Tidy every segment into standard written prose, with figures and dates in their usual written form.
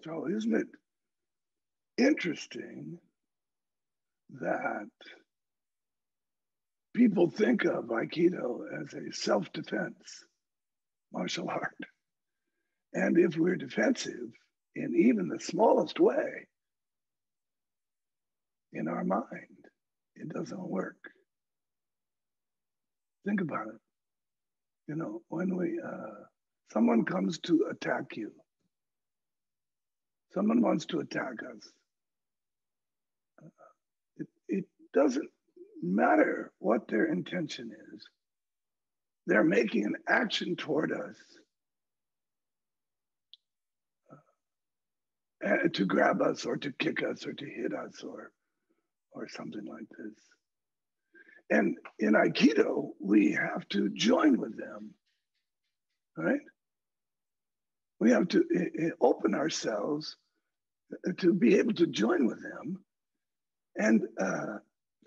So isn't it interesting that people think of Aikido as a self-defense martial art? And if we're defensive in even the smallest way in our mind, it doesn't work. Think about it. You know, when someone comes to attack you, someone wants to attack us, it doesn't matter what their intention is. They're making an action toward us to grab us or to kick us or to hit us or something like this. And in Aikido, we have to join with them, right? We have to open ourselves to be able to join with them. And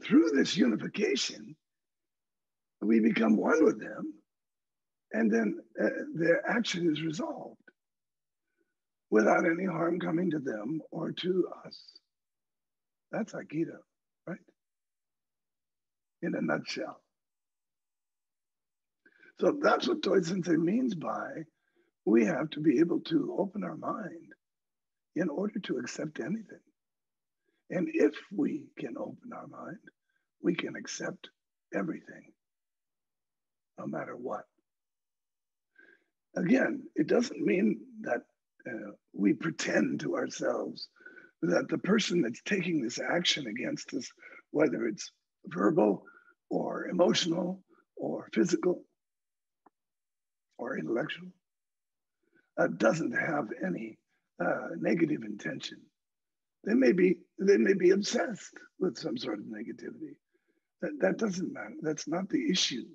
through this unification, we become one with them. And then their action is resolved without any harm coming to them or to us. That's Aikido, right? In a nutshell. So that's what Toi Sensei means by we have to be able to open our mind in order to accept anything. And if we can open our mind, we can accept everything, no matter what. Again, it doesn't mean that we pretend to ourselves that the person that's taking this action against us, whether it's verbal or emotional or physical or intellectual, doesn't have any negative intention. They may be obsessed with some sort of negativity. That doesn't matter. That's not the issue.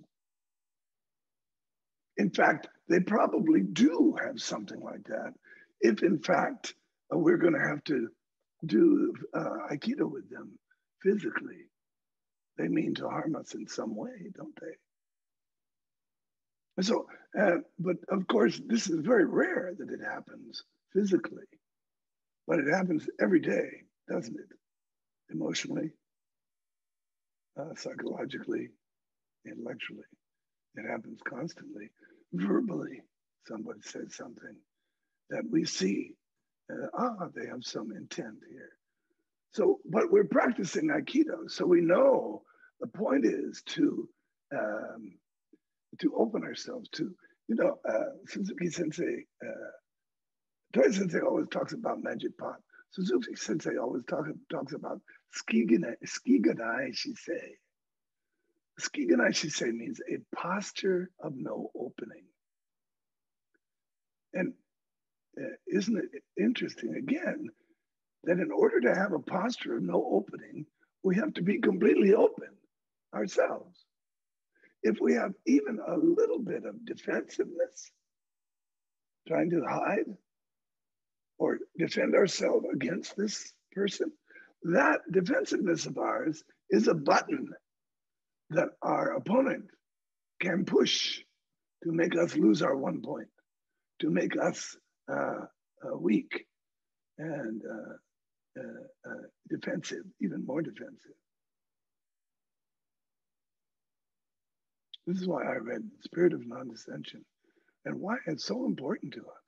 In fact, they probably do have something like that. If in fact we're going to have to do Aikido with them physically, they mean to harm us in some way, don't they? So, but of course, this is very rare that it happens physically, but it happens every day, doesn't it? Emotionally, psychologically, intellectually. It happens constantly. Verbally, somebody says something that we see, they have some intent here. So, but we're practicing Aikido, so we know the point is to open ourselves to, Suzuki Sensei, Toi Sensei always talks about magic pot. Suzuki Sensei always talks about Skiganai Shisei. Skiganai Shisei means a posture of no opening. And isn't it interesting, again, that in order to have a posture of no opening, we have to be completely open ourselves. If we have even a little bit of defensiveness, trying to hide or defend ourselves against this person, that defensiveness of ours is a button that our opponent can push to make us lose our 1 point, to make us weak and defensive, even more defensive. This is why I read Spirit of Non-Dissension and why it's so important to us.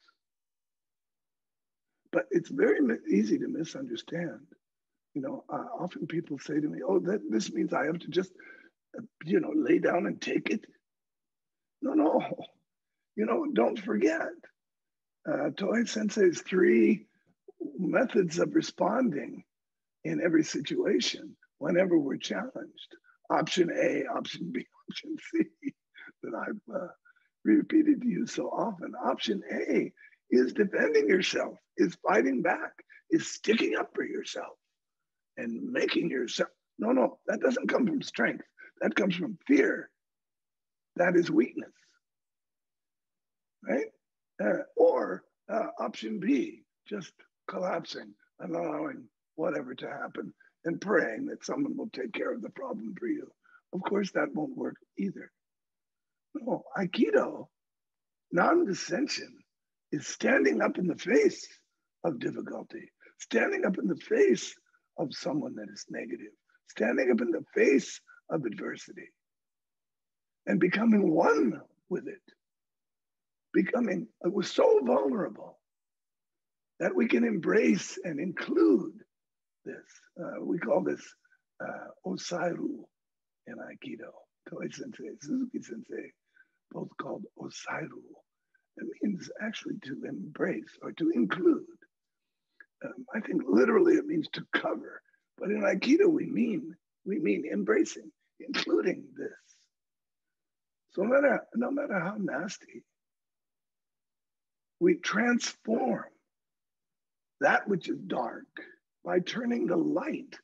But it's very easy to misunderstand. Often people say to me, "Oh, this means I have to just, lay down and take it." No. Don't forget Toi Sensei's 3 methods of responding in every situation whenever we're challenged. Option A, option B, option C, that I've repeated to you so often. Option A is defending yourself, is fighting back, is sticking up for yourself and making yourself. No, that doesn't come from strength. That comes from fear. That is weakness, right? Or option B, just collapsing, allowing whatever to happen and praying that someone will take care of the problem for you. Of course, that won't work either. No, Aikido, non-dissension, is standing up in the face of difficulty, standing up in the face of someone that is negative, standing up in the face of adversity, and becoming one with it. It was so vulnerable that we can embrace and include this. We call this Osairu in Aikido. Toi Sensei, Suzuki Sensei, both called Osairu. It means actually to embrace or to include. I think literally it means to cover, but in Aikido we mean embracing, including this. So no matter how nasty, we transform that which is dark by turning the light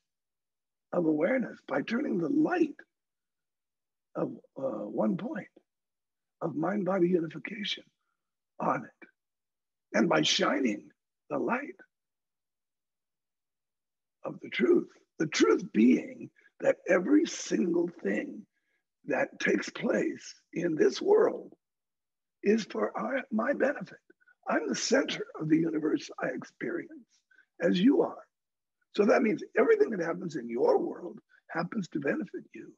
of awareness, by turning the light of 1 point of mind-body unification on it, and by shining the light of the truth being that every single thing that takes place in this world is for my benefit. I'm the center of the universe I experience, as you are. So that means everything that happens in your world happens to benefit you.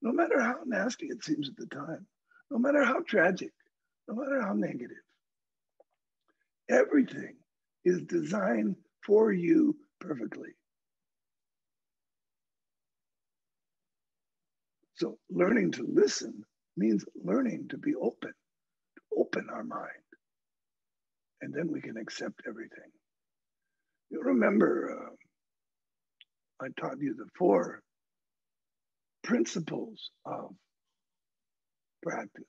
No matter how nasty it seems at the time, no matter how tragic, no matter how negative, everything is designed for you perfectly. So learning to listen means learning to be open, to open our mind. And then we can accept everything. You remember, I taught you the 4 principles of practice.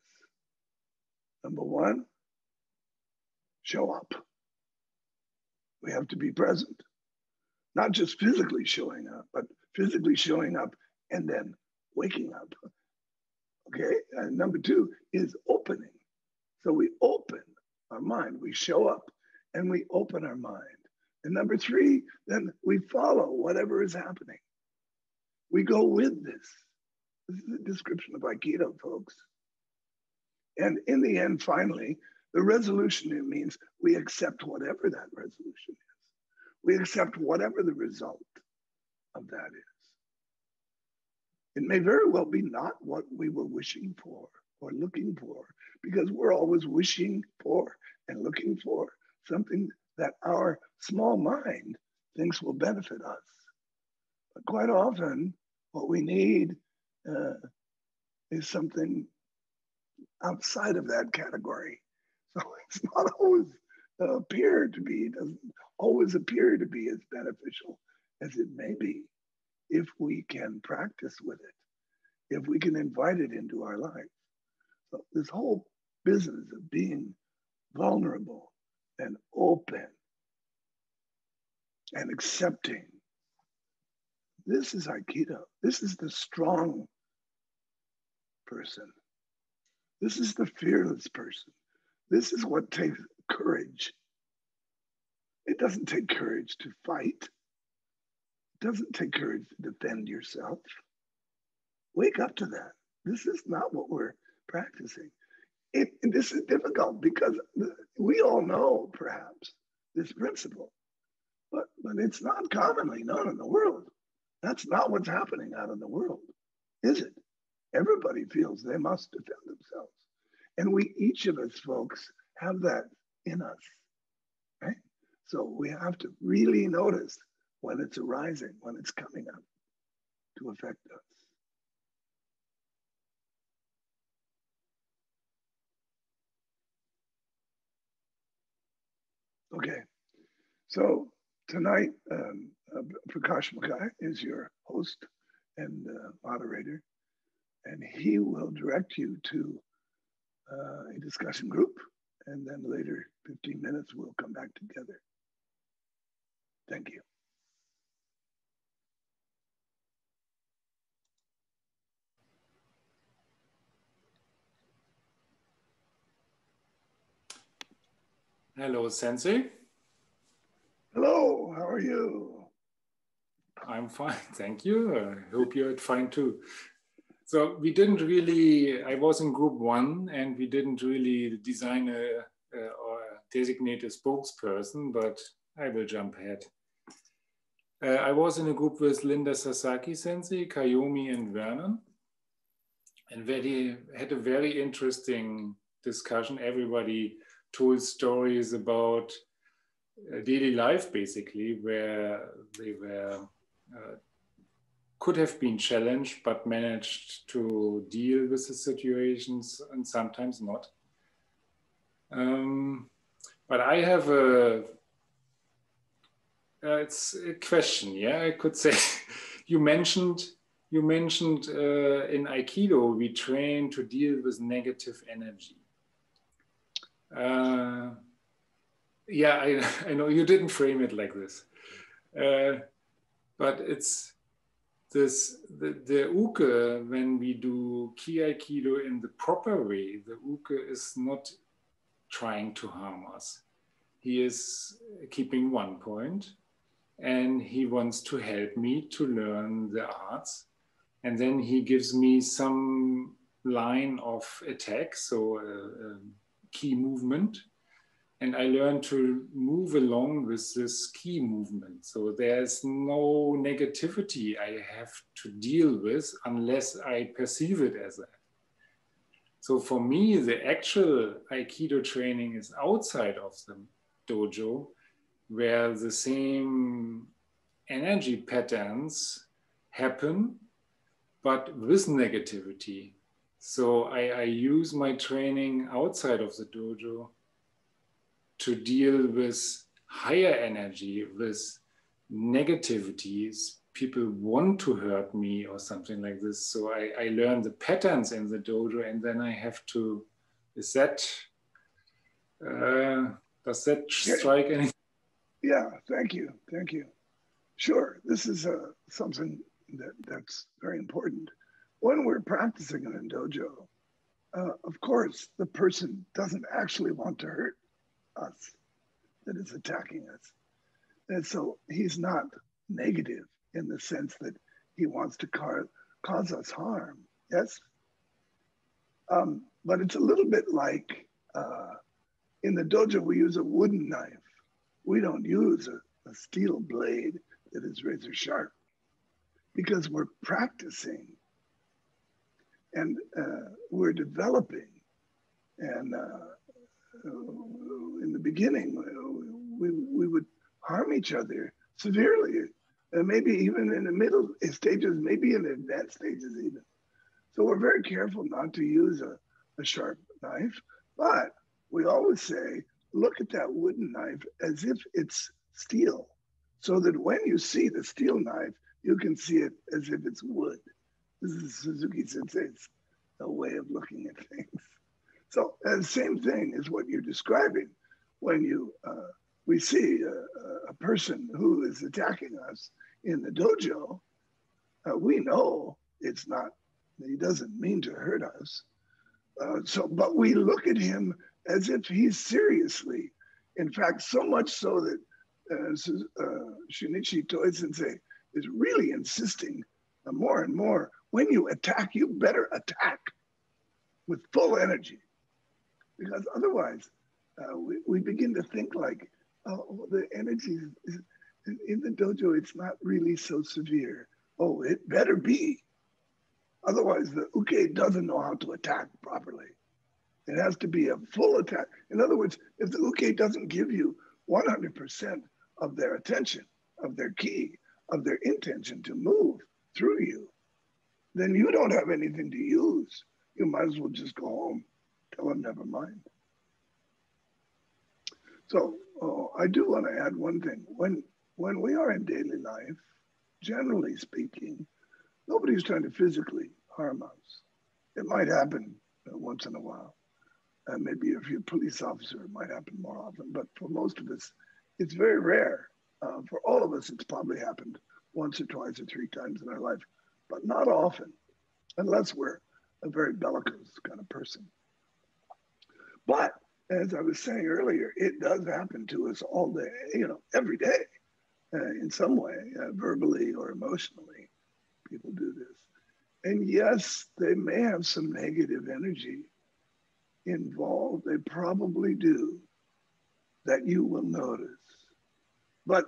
Number 1, show up. We have to be present. Not just physically showing up, but physically showing up and then waking up. Okay, and number 2 is opening. So we open our mind, we show up and we open our mind. And number 3, then we follow whatever is happening. We go with this. This is a description of Aikido, folks. And in the end, finally, the resolution, it means we accept whatever that resolution is. We accept whatever the result of that is. It may very well be not what we were wishing for or looking for, because we're always wishing for and looking for something that our small mind thinks will benefit us. But quite often, what we need is something outside of that category. So it's not always doesn't always appear to be as beneficial as it may be if we can practice with it, if we can invite it into our life. So this whole business of being vulnerable and open and accepting, this is Aikido. This is the strong person. This is the fearless person. This is what takes courage. It doesn't take courage to fight. It doesn't take courage to defend yourself. Wake up to that. This is not what we're practicing. This is difficult because we all know, perhaps, this principle, but it's not commonly known in the world. That's not what's happening out in the world, is it? Everybody feels they must defend themselves. And we, each of us folks, have that in us, right? So we have to really notice when it's arising, when it's coming up to affect us. Okay, so tonight, Prakash Makai is your host and moderator, and he will direct you to a discussion group, and then later, 15 minutes, we'll come back together. Thank you. Hello, Sensei. Hello, how are you? I'm fine, thank you. I hope you're fine too. So we didn't really, I was in group 1 and we didn't really design or designate a spokesperson, but I will jump ahead. I was in a group with Linda Sasaki Sensei, Kayomi, and Vernon, and they had a very interesting discussion. Everybody told stories about daily life, basically, where they were could have been challenged, but managed to deal with the situations, and sometimes not. But I have it's a question, yeah, I could say. You mentioned in Aikido, we train to deal with negative energy. Yeah, I know you didn't frame it like this, but it's the uke, when we do ki aikido in the proper way, the uke is not trying to harm us. He is keeping one point, and he wants to help me to learn the arts. And then he gives me some line of attack, so key movement. And I learn to move along with this key movement. So there's no negativity I have to deal with unless I perceive it as that. So for me, the actual Aikido training is outside of the dojo, where the same energy patterns happen, but with negativity. So I use my training outside of the dojo to deal with higher energy, with negativities. People want to hurt me or something like this. So I learn the patterns in the dojo, and then I have to, does that strike anything? Yeah, thank you. Sure, this is something that's very important. When we're practicing in a dojo, of course, the person doesn't actually want to hurt us that is attacking us. And so he's not negative in the sense that he wants to cause us harm, yes? But it's a little bit like in the dojo, we use a wooden knife. We don't use a steel blade that is razor sharp because we're practicing and we're developing. And in the beginning, we would harm each other severely, maybe even in the middle stages, maybe in the advanced stages even. So we're very careful not to use a sharp knife, but we always say, look at that wooden knife as if it's steel, so that when you see the steel knife, you can see it as if it's wood. This is Suzuki Sensei's way of looking at things. So the same thing is what you're describing. When we see a person who is attacking us in the dojo, we know it's not, he doesn't mean to hurt us. But we look at him as if he's seriously, in fact, so much so that Shinichi Toi Sensei is really insisting more and more, when you attack, you better attack with full energy. Because otherwise, we begin to think like, oh, the energy is, in the dojo, it's not really so severe. Oh, it better be. Otherwise, the uke doesn't know how to attack properly. It has to be a full attack. In other words, if the uke doesn't give you 100% of their attention, of their ki, of their intention to move through you, then you don't have anything to use. You might as well just go home. Tell them never mind. So I do want to add one thing. When we are in daily life, generally speaking, nobody's trying to physically harm us. It might happen once in a while. Maybe if you're a police officer, it might happen more often. But for most of us, it's very rare. For all of us, it's probably happened once or twice or three times in our life, but not often, unless we're a very bellicose kind of person. But as I was saying earlier, it does happen to us all day, every day, in some way, verbally or emotionally. People do this. And yes, they may have some negative energy involved. They probably do. that you will notice. But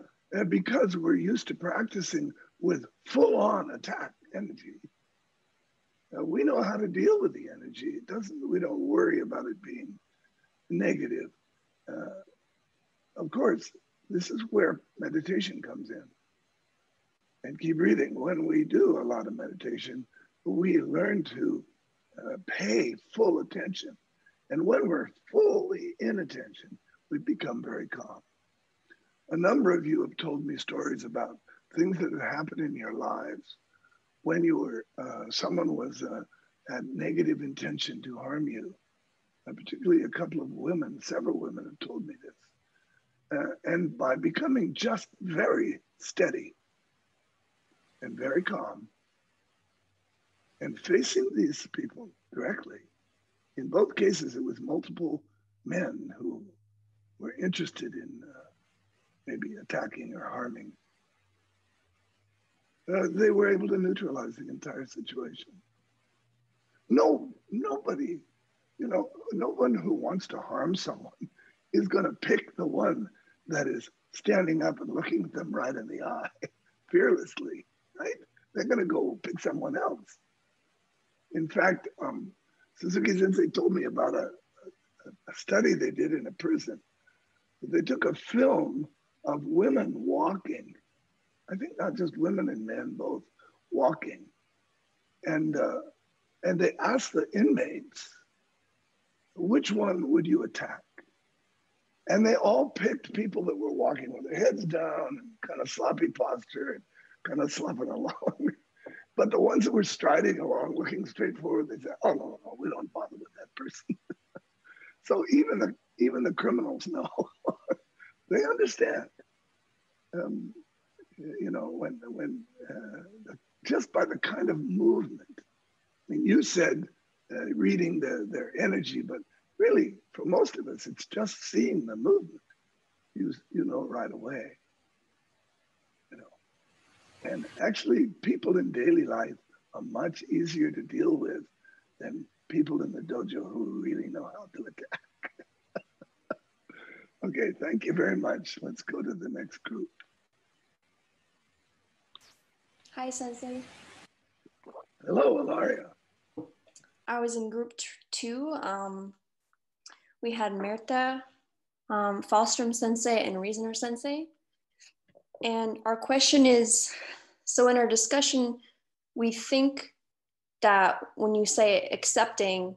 because we're used to practicing with full-on attack energy, we know how to deal with the energy. We don't worry about it being negative. Of course, this is where meditation comes in. And keep breathing. When we do a lot of meditation, we learn to pay full attention. And when we're fully in attention, we become very calm. A number of you have told me stories about things that have happened in your lives when you were, someone was had negative intention to harm you. Particularly a couple of women, several women have told me this. And by becoming just very steady and very calm and facing these people directly, in both cases, it was multiple men who were interested in maybe attacking or harming. They were able to neutralize the entire situation. Nobody, no one who wants to harm someone is going to pick the one that is standing up and looking at them right in the eye fearlessly, right? They're going to go pick someone else. In fact, Suzuki Sensei told me about a study they did in a prison. They took a film of women walking. I think not just women and men, both walking. And they asked the inmates, which one would you attack? And they all picked people that were walking with their heads down, and kind of sloppy posture, and kind of slopping along. But the ones that were striding along, looking straight forward, they said, oh, no, we don't bother with that person. So even the criminals know. They understand. When just by the kind of movement. I mean, you said reading their energy, but really for most of us, it's just seeing the movement. You know right away. And actually, people in daily life are much easier to deal with than people in the dojo who really know how to attack. Okay, thank you very much. Let's go to the next group. Hi, Sensei. Hello, Ilaria. I was in group 2. We had Mirta, Falstrom Sensei, and Reasoner Sensei. And our question is, so in our discussion, we think that when you say accepting,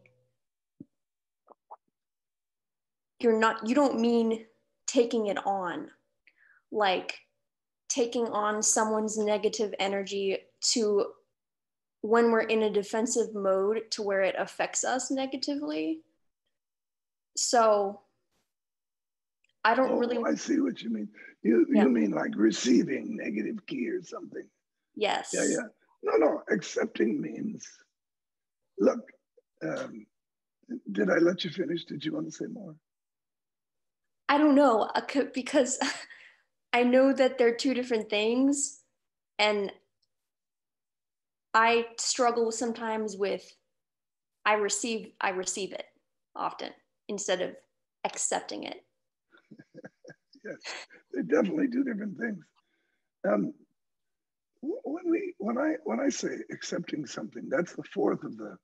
you don't mean taking it on, like taking on someone's negative energy to when we're in a defensive mode to where it affects us negatively. So I don't really. I see what you mean. You mean like receiving negative ki or something. Yes. Yeah. No, accepting means, look, did I let you finish? Did you want to say more? I don't know, because I know that they're two different things, and I struggle sometimes with, I receive it often instead of accepting it. Yes, they definitely do different things. When I say accepting something, that's the fourth of the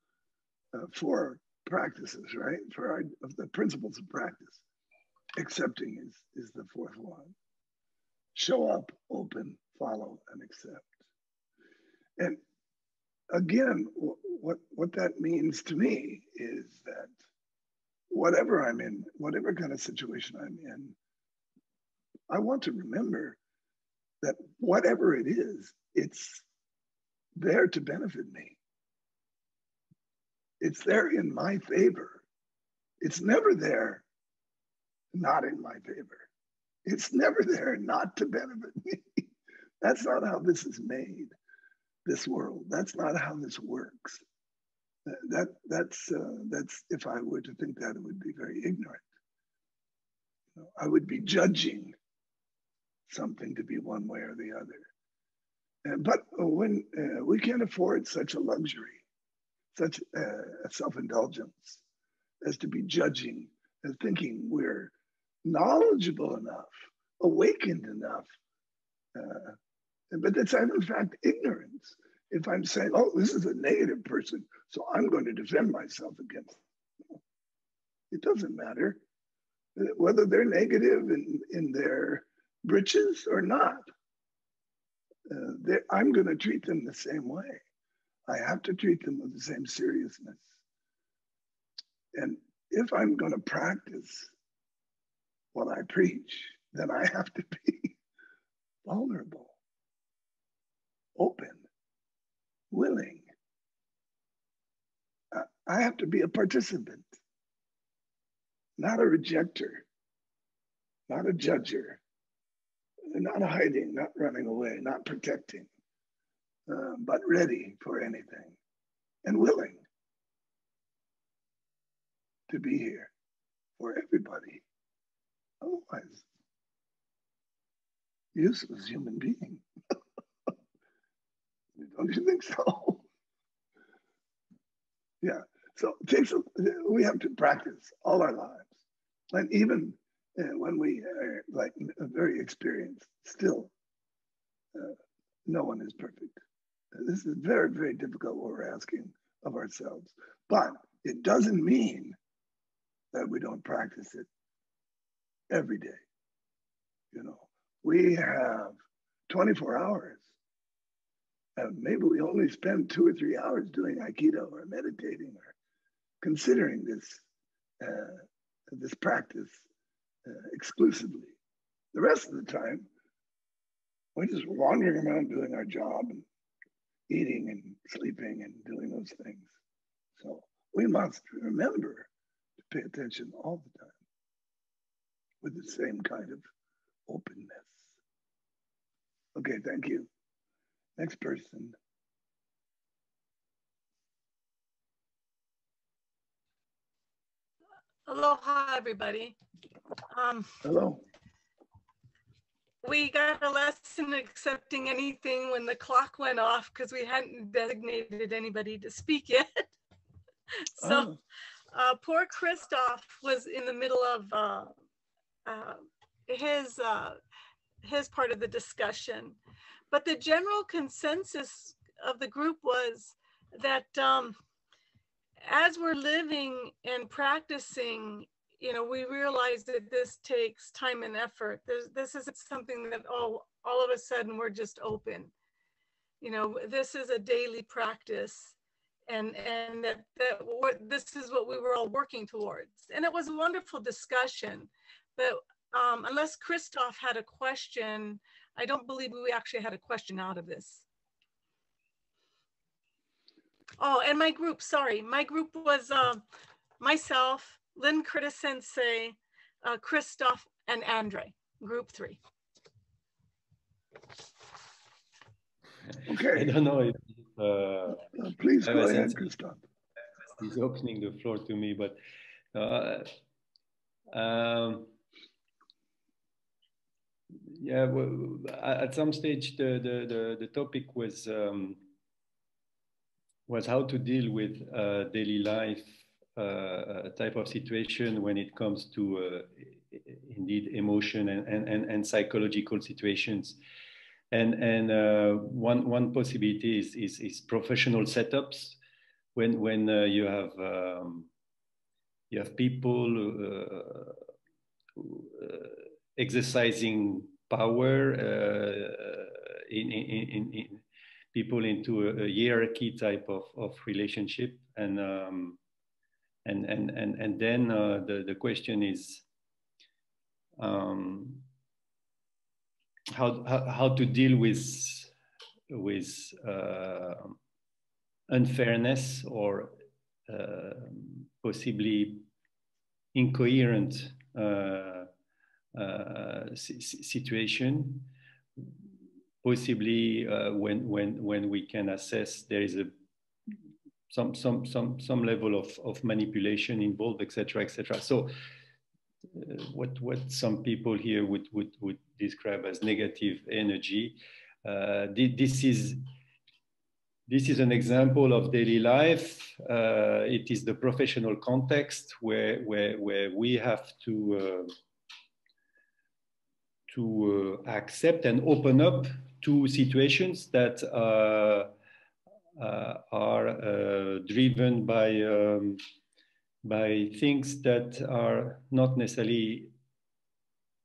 4 practices, right? Of the principles of practice. Accepting is the 4th one. Show up, open, follow, and accept. And again, what that means to me is that whatever I'm in, whatever kind of situation I'm in, I want to remember that whatever it is, it's there to benefit me. It's there in my favor. It's never there not in my favor. It's never there not to benefit me. That's not how this is made, this world. That's not how this works. That's if I were to think that, it would be very ignorant. I would be judging something to be one way or the other. But when we can't afford such a luxury, such a self-indulgence as to be judging and thinking we're knowledgeable enough, awakened enough. But that's in fact ignorance. If I'm saying, oh, this is a negative person, so I'm going to defend myself against them. It doesn't matter whether they're negative in their britches or not. I'm going to treat them the same way. I have to treat them with the same seriousness. And if I'm going to practice what I preach, then I have to be vulnerable, open, willing. I have to be a participant, not a rejecter, not a judger, not hiding, not running away, not protecting, but ready for anything and willing to be here for everybody. Otherwise, useless human being. Don't you think so? Yeah. So we have to practice all our lives, and even when we are like very experienced, still, no one is perfect. This is very, very difficult what we're asking of ourselves, but it doesn't mean that we don't practice it every day. You know, we have 24 hours. And maybe we only spend 2 or 3 hours doing Aikido or meditating or considering this practice exclusively. The rest of the time, we're just wandering around doing our job and eating and sleeping and doing those things. So we must remember to pay attention all the time with the same kind of openness. Okay, thank you. Next person. Aloha, everybody. Hello. We got a lesson accepting anything when the clock went off because we hadn't designated anybody to speak yet. So poor Christoph was in the middle of his part of the discussion. But the general consensus of the group was that as we're living and practicing, you know, we realize that this takes time and effort. This isn't something that all of a sudden we're just open. You know, this is a daily practice, and this is what we were all working towards. And it was a wonderful discussion. But unless Christoph had a question, I don't believe we actually had a question out of this. Oh, and my group, sorry. My group was myself, Lynn Critta Sensei, Christoph, and Andre, group 3. Okay. I don't know if please go ahead, Christoph. He's opening the floor to me, but yeah, well, at some stage the topic was how to deal with daily life type of situation when it comes to indeed emotion and psychological situations. And one possibility is professional setups when you have people exercising power in people into a hierarchy type of relationship, and then the question is how to deal with unfairness or possibly incoherent situation, possibly when we can assess there is some level of manipulation involved, etc., etc. So what some people here would describe as negative energy, this is an example of daily life. It is the professional context where we have to accept and open up to situations that are driven by things that are not necessarily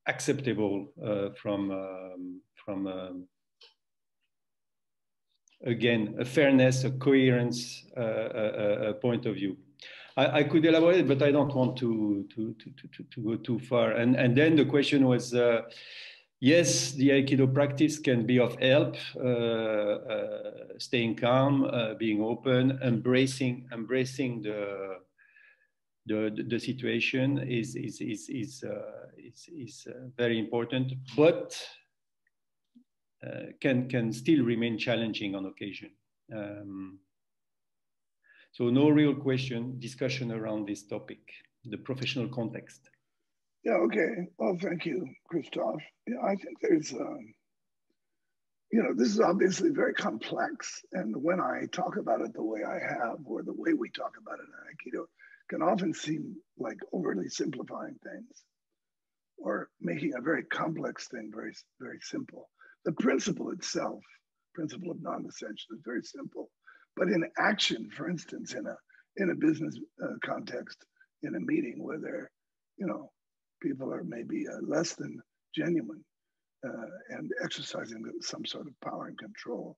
acceptable from again, a fairness, a coherence point of view. I could elaborate, but I don't want to go too far. And then the question was, yes, the Aikido practice can be of help, staying calm, being open, embracing the situation is very important, but can still remain challenging on occasion. So no real discussion around this topic, the professional context. Yeah, okay. Well, thank you, Christophe. Yeah, I think there's, you know, this is obviously very complex. And when I talk about it the way I have, or the way we talk about it in Aikido, can often seem like overly simplifying things or making a very complex thing very, very simple. The principle itself, principle of non-dissension, is very simple. But in action, for instance, in a business context, in a meeting where there, you know, people are maybe less than genuine and exercising some sort of power and control,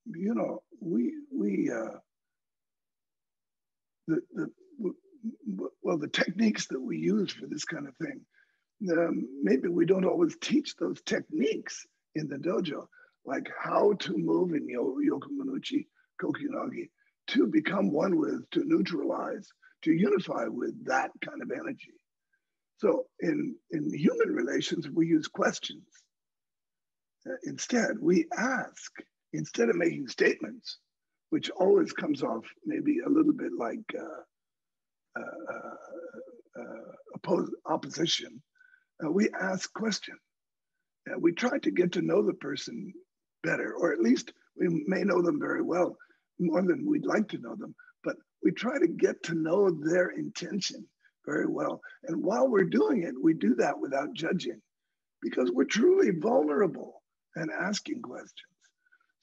you know, the techniques that we use for this kind of thing, maybe we don't always teach those techniques in the dojo, like how to move in Yokomanuchi Kokyunagi, to become one with, to neutralize, to unify with that kind of energy. So in human relations, we use questions. Instead, we ask, instead of making statements, which always comes off maybe a little bit like opposition, we ask questions. We try to get to know the person better, or at least we may know them very well, more than we'd like to know them, but we try to get to know their intention very well. And while we're doing it, we do that without judging, because we're truly vulnerable and asking questions.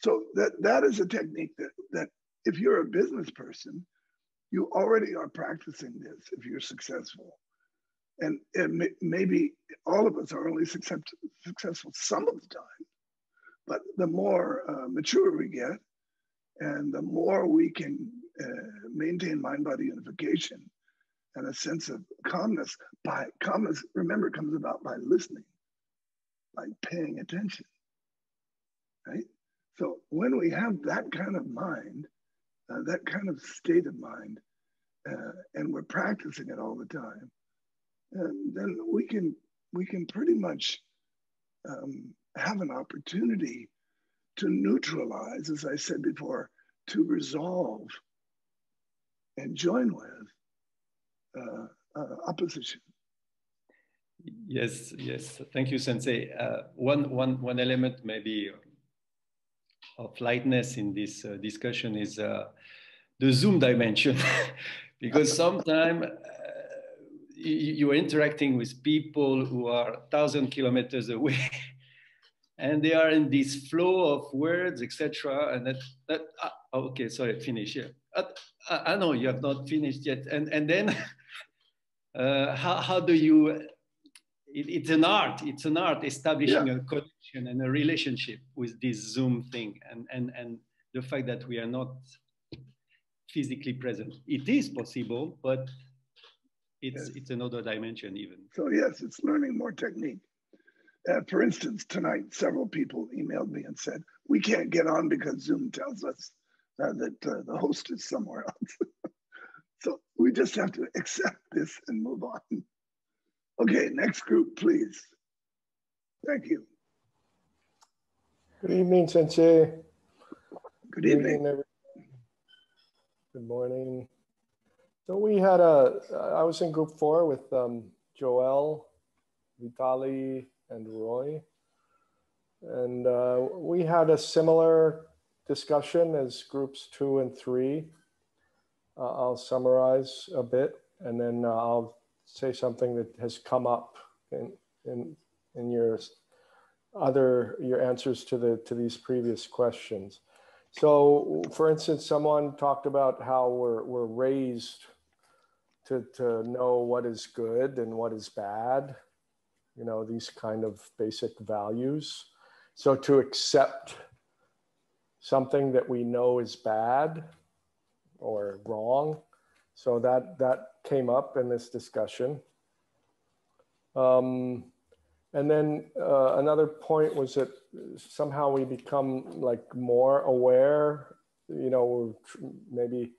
So that is a technique that if you're a business person, you already are practicing this if you're successful. And maybe all of us are only successful some of the time, but the more mature we get, and the more we can maintain mind-body unification and a sense of calmness. Calmness, remember, comes about by listening, by paying attention, right? So when we have that kind of mind, that kind of state of mind, and we're practicing it all the time, then we can pretty much have an opportunity to neutralize, as I said before, to resolve and join with opposition. Yes, thank you, Sensei. One element maybe of lightness in this discussion is the Zoom dimension, because sometimes you are interacting with people who are 1,000 kilometers away, and they are in this flow of words, etc. And okay, sorry, finish here. I know you have not finished yet, and then how do you? It's an art establishing a connection and a relationship with this Zoom thing, and the fact that we are not physically present. It is possible, but it's another dimension even. So yes, it's learning more technique. For instance, tonight, several people emailed me and said, we can't get on because Zoom tells us that the host is somewhere else. So we just have to accept this and move on. Okay, next group, please. Thank you. Good evening, Sensei. Good evening. Good morning. So we had I was in group 4 with Joel, Vitali, and Roy. And we had a similar discussion as groups 2 and 3. I'll summarize a bit, and then I'll say something that has come up in in your answers to these previous questions. So, for instance, someone talked about how we're raised to know what is good and what is bad, you know, these kind of basic values. So to accept something that we know is bad or wrong. So that came up in this discussion. And then another point was that somehow we become like more aware, you know, maybe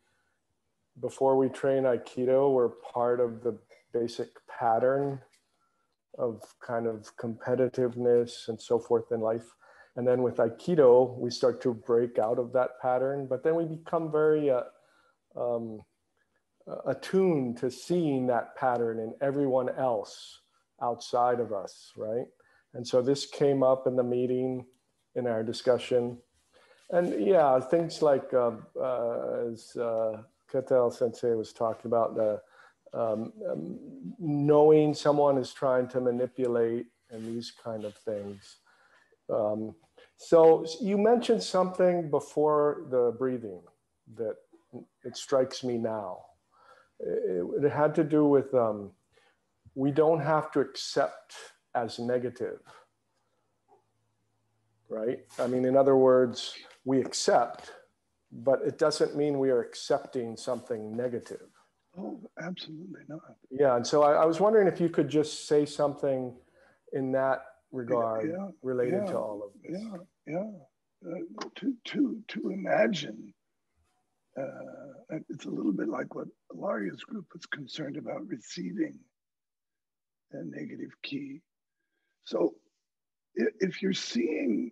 before we train Aikido, we're part of the basic pattern of kind of competitiveness and so forth in life. And then with Aikido, we start to break out of that pattern, but then we become very attuned to seeing that pattern in everyone else outside of us, right? And so this came up in the meeting, in our discussion. And yeah, things like, as Ketel Sensei was talking about, the knowing someone is trying to manipulate and these kind of things. So you mentioned something before the breathing that it strikes me now. It had to do with we don't have to accept as negative, right? I mean, in other words, we accept, but it doesn't mean we are accepting something negative. Oh, absolutely not. Yeah, and so I was wondering if you could just say something in that regard related to all of this. To imagine, it's a little bit like what Ilaria's group was concerned about, receiving a negative ki. So if you're seeing,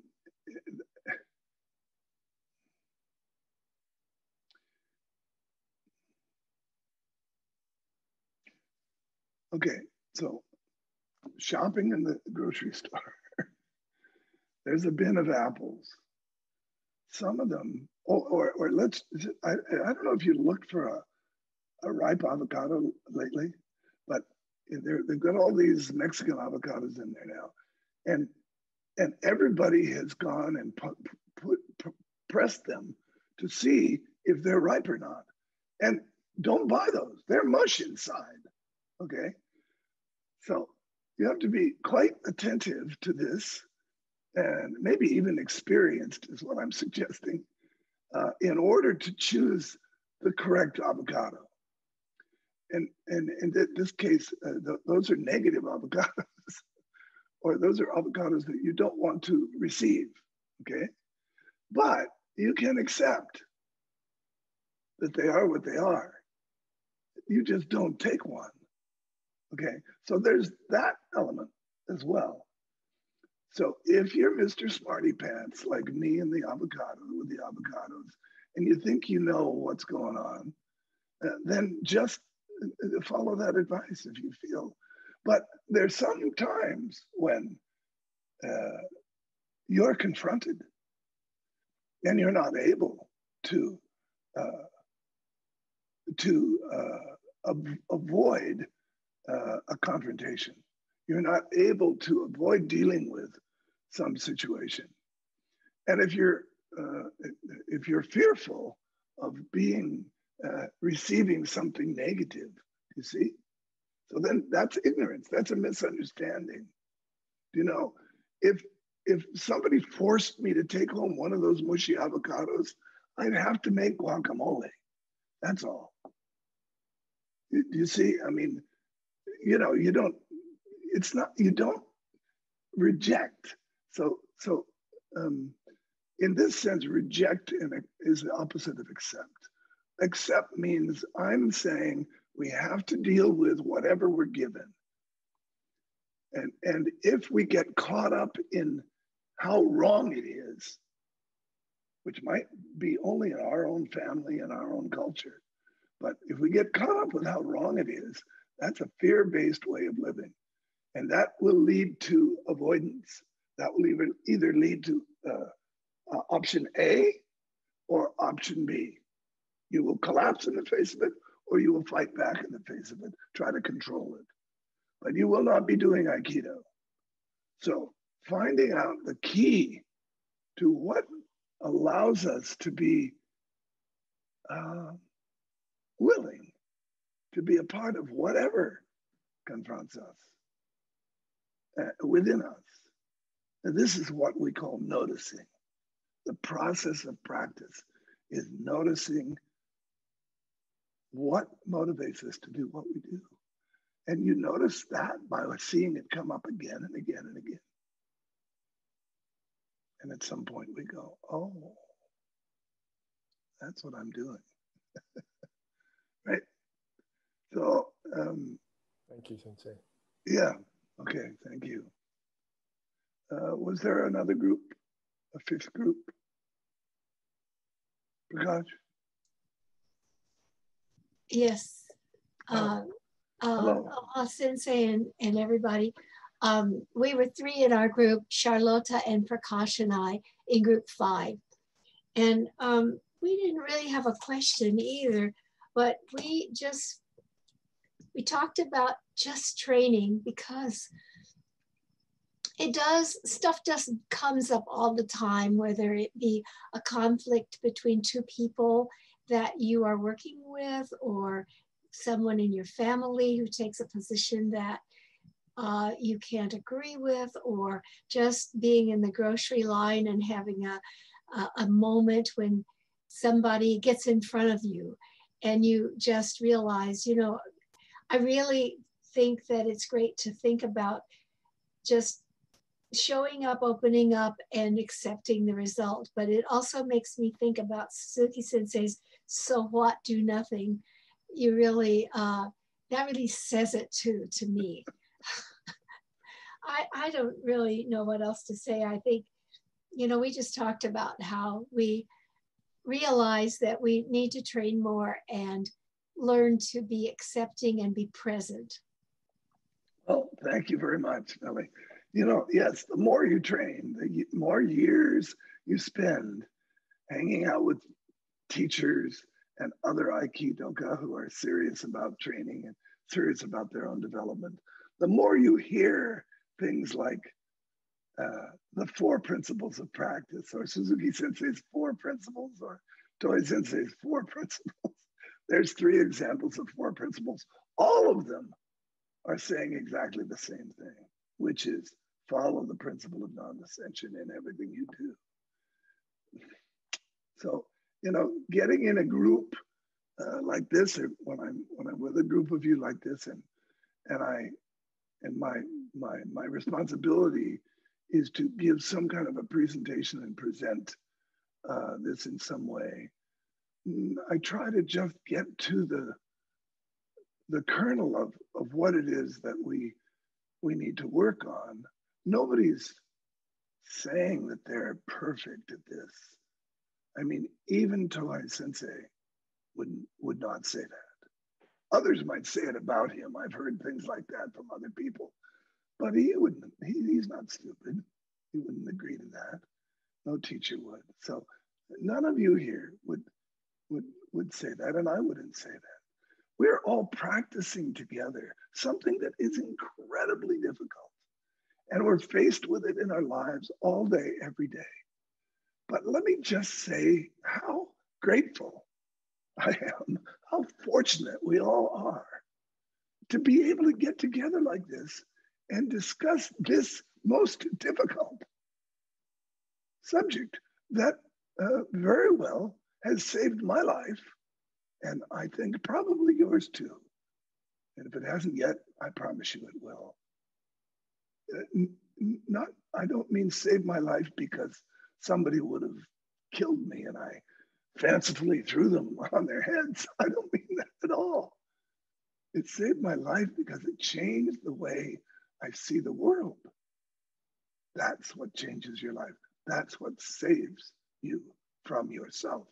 okay, so shopping in the grocery store, there's a bin of apples. Some of them, or let's, I don't know if you looked for a ripe avocado lately, but they've got all these Mexican avocados in there now. And everybody has gone and pressed them to see if they're ripe or not. And don't buy those, they're mush inside, okay? So you have to be quite attentive to this, and maybe even experienced is what I'm suggesting, in order to choose the correct avocado. And in this case, those are negative avocados, or those are avocados that you don't want to receive, okay? But you can accept that they are what they are. You just don't take one, okay? So there's that element as well. So if you're Mr. Smarty Pants, like me and the avocado with the avocados, and you think you know what's going on, then just follow that advice if you feel. But there's some times when you're confronted and you're not able to avoid a confrontation. You're not able to avoid dealing with some situation. And if you're fearful of being receiving something negative, you see, so then that's ignorance. That's a misunderstanding. You know, if somebody forced me to take home one of those mushy avocados, I'd have to make guacamole. That's all. You see, I mean, you know, you don't reject. So in this sense, reject is the opposite of accept. Accept means I'm saying we have to deal with whatever we're given. And if we get caught up in how wrong it is, which might be only in our own family and our own culture, but if we get caught up with how wrong it is, that's a fear-based way of living. And that will lead to avoidance. That will either lead to option A or option B. You will collapse in the face of it, or you will fight back in the face of it, try to control it. But you will not be doing Aikido. So finding out the key to what allows us to be willing to be a part of whatever confronts us within us. And this is what we call noticing. The process of practice is noticing what motivates us to do what we do. And you notice that by seeing it come up again and again and again. And at some point we go, oh, that's what I'm doing. Right? So, thank you, Sensei. Yeah, okay, thank you. Was there another group, a fifth group? Prakash? Yes. Hello. Sensei and everybody. We were three in our group, Charlotta and Prakash and I, in group 5. And we didn't really have a question either, but we talked about just training, because stuff just comes up all the time, whether it be a conflict between two people that you are working with, or someone in your family who takes a position that you can't agree with, or just being in the grocery line and having a moment when somebody gets in front of you and you just realize, you know, I really think that it's great to think about just showing up, opening up, and accepting the result. But it also makes me think about Suzuki Sensei's "so what, do nothing." You really, that really says it to me. I don't really know what else to say. I think, you know, we just talked about how we realize that we need to train more and learn to be accepting and be present. Well, thank you very much, Millie. You know, yes, the more you train, the more years you spend hanging out with teachers and other Aikidoka who are serious about training and serious about their own development, the more you hear things like the 4 principles of practice, or Suzuki Sensei's 4 principles, or Toi Sensei's 4 principles. There's 3 examples of 4 principles. All of them are saying exactly the same thing, which is follow the principle of non-dissension in everything you do. So, you know, getting in a group like this, or when I'm with a group of you like this, and my responsibility is to give some kind of a presentation and present this in some way. I try to just get to the kernel of what it is that we need to work on. Nobody's saying that they're perfect at this. I mean, even Toi Sensei would not say that. Others might say it about him. I've heard things like that from other people, but he's not stupid. He wouldn't agree to that. No teacher would. So none of you here would say that, and I wouldn't say that. We're all practicing together something that is incredibly difficult. And we're faced with it in our lives all day, every day. But let me just say how grateful I am, how fortunate we all are to be able to get together like this and discuss this most difficult subject that very well has saved my life, and I think probably yours too. And if it hasn't yet, I promise you it will. I don't mean save my life because somebody would have killed me and I fancifully threw them on their heads. I don't mean that at all. It saved my life because it changed the way I see the world. That's what changes your life. That's what saves you from yourself.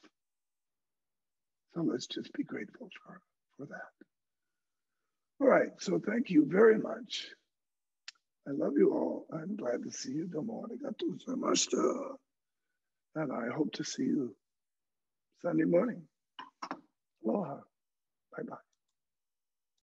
So let's just be grateful for that. All right, so thank you very much. I love you all. I'm glad to see you. Domo arigatou gozaimashita. And I hope to see you Sunday morning. Aloha. Bye-bye.